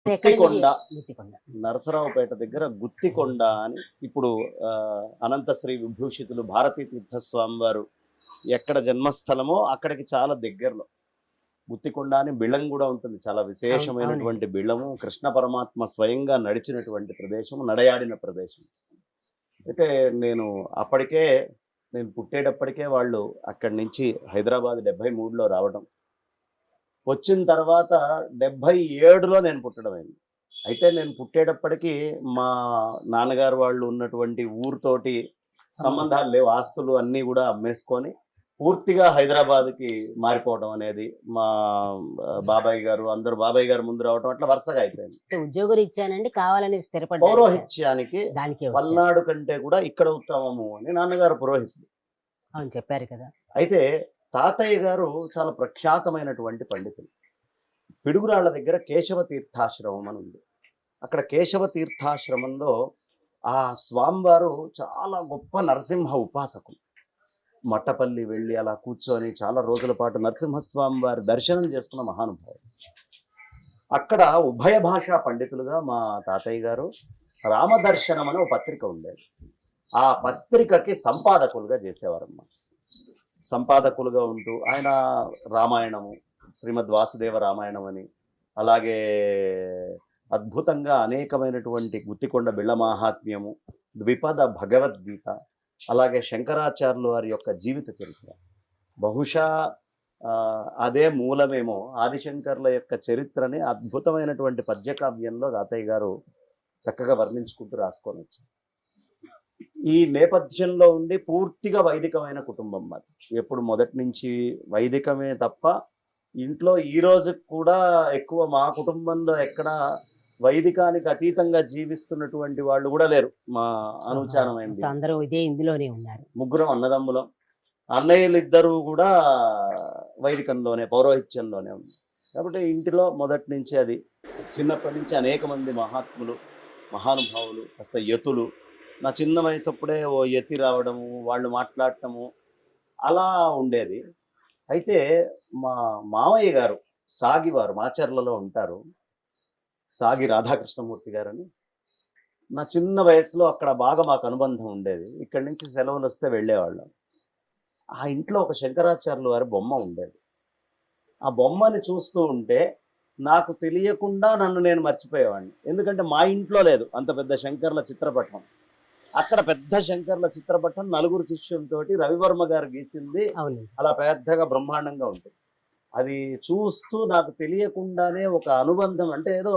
గుత్తికొండ, నరసరావుపేట దగ్గర గుత్తికొండ అని ఇప్పుడు అనంతశ్రీ విభూషితులు భారతీ తీర్థస్వామి వారు ఎక్కడ జన్మస్థలమో అక్కడికి చాలా దగ్గరలో గుత్తికొండ అని బిళ్ళం కూడా ఉంటుంది. చాలా విశేషమైనటువంటి బిళ్ళము. కృష్ణ పరమాత్మ స్వయంగా నడిచినటువంటి ప్రదేశం, నడయాడిన ప్రదేశం. అయితే నేను పుట్టేటప్పటికే వాళ్ళు అక్కడి నుంచి హైదరాబాద్ 73లో రావడం, వచ్చిన తర్వాత 77లో నేను పుట్టడం అయింది. అయితే నేను పుట్టేటప్పటికి మా నాన్నగారు వాళ్ళు ఉన్నటువంటి ఊరితోటి సంబంధాలు లేవు. ఆస్తులు అన్నీ కూడా అమ్మేసుకొని పూర్తిగా హైదరాబాద్కి మారిపోవడం అనేది, మా బాబాయ్ గారు అందరూ బాబాయ్ గారు ముందు రావడం, అట్లా వరుసగా అయిపోయింది. ఉద్యోగులు ఇచ్చానండి కావాలని స్థిరపడ్డ పౌరోహిత్యానికి పల్నాడు కంటే కూడా ఇక్కడ ఉత్తమము అని నాన్నగారు పురోహితుడు. అవును చెప్పారు కదా. అయితే తాతయ్య గారు చాలా ప్రఖ్యాతమైనటువంటి పండితులు. పిడుగురాళ్ల దగ్గర కేశవ తీర్థాశ్రమం అని ఉంది. అక్కడ కేశవ తీర్థాశ్రమంలో ఆ స్వామివారు చాలా గొప్ప నరసింహ ఉపాసకులు. మట్టపల్లి వెళ్ళి అలా కూర్చొని చాలా రోజుల పాటు నరసింహస్వామి వారి దర్శనం చేసుకున్న మహానుభావులు. అక్కడ ఉభయ భాషా పండితులుగా మా తాతయ్య గారు రామదర్శనం అనే ఒక పత్రిక ఉండేది. ఆ పత్రికకి సంపాదకులుగా చేసేవారమ్మా. సంపాదకులుగా ఉంటూ ఆయన రామాయణము, శ్రీమద్ వాసుదేవ రామాయణం అని, అలాగే అద్భుతంగా అనేకమైనటువంటి గుత్తికొండ బిళ్ళ మాహాత్మ్యము, ద్విపద భగవద్గీత, అలాగే శంకరాచార్యులు వారి యొక్క జీవిత చరిత్ర. బహుశా అదే మూలమేమో. ఆదిశంకర్ల యొక్క చరిత్రని అద్భుతమైనటువంటి పద్యకావ్యంలో తాతయ్య గారు చక్కగా వర్ణించుకుంటూ రాసుకొని వచ్చారు. ఈ నేపథ్యంలో ఉండి పూర్తిగా వైదికమైన కుటుంబం మాది. ఎప్పుడు మొదటి నుంచి వైదికమే తప్ప ఇంట్లో ఈ రోజుకి కూడా ఎక్కువ మా కుటుంబంలో ఎక్కడ వైదికానికి అతీతంగా జీవిస్తున్నటువంటి వాళ్ళు కూడా లేరు. మా అనుచారమైంది అందరూ ఇదే ఇందులోనే ఉన్నారు. ముగ్గురం అన్నదమ్ములం. అన్నయ్యలు ఇద్దరు కూడా వైదికంలోనే, పౌరోహిత్యంలోనే ఉంది. కాబట్టి ఇంటిలో మొదటి నుంచి అది చిన్నప్పటి నుంచి అనేక మంది మహాత్ములు, మహానుభావులు, కాస్త యతులు. నా చిన్న వయసు అప్పుడే ఓ యతి రావడము, వాళ్ళు మాట్లాడటము అలా ఉండేది. అయితే మా మామయ్య గారు సాగివారు మాచర్లలో ఉంటారు, సాగి రాధాకృష్ణమూర్తి గారని. నా చిన్న వయసులో అక్కడ బాగా మాకు అనుబంధం ఉండేది. ఇక్కడి నుంచి సెలవులు వస్తే వెళ్ళేవాళ్ళం. ఆ ఇంట్లో ఒక శంకరాచార్యుల వారి బొమ్మ ఉండేది. ఆ బొమ్మని చూస్తూ ఉంటే నాకు తెలియకుండా నన్ను నేను మర్చిపోయేవాడిని. ఎందుకంటే మా ఇంట్లో లేదు అంత పెద్ద శంకర్ల చిత్రపటం. అక్కడ పెద్ద శంకర్ల చిత్రపటం 4 శిష్యులతోటి రవివర్మ గారు గీసింది, అలా పెద్దగా బ్రహ్మాండంగా ఉంటుంది. అది చూస్తూ నాకు తెలియకుండానే ఒక అనుబంధం, అంటే ఏదో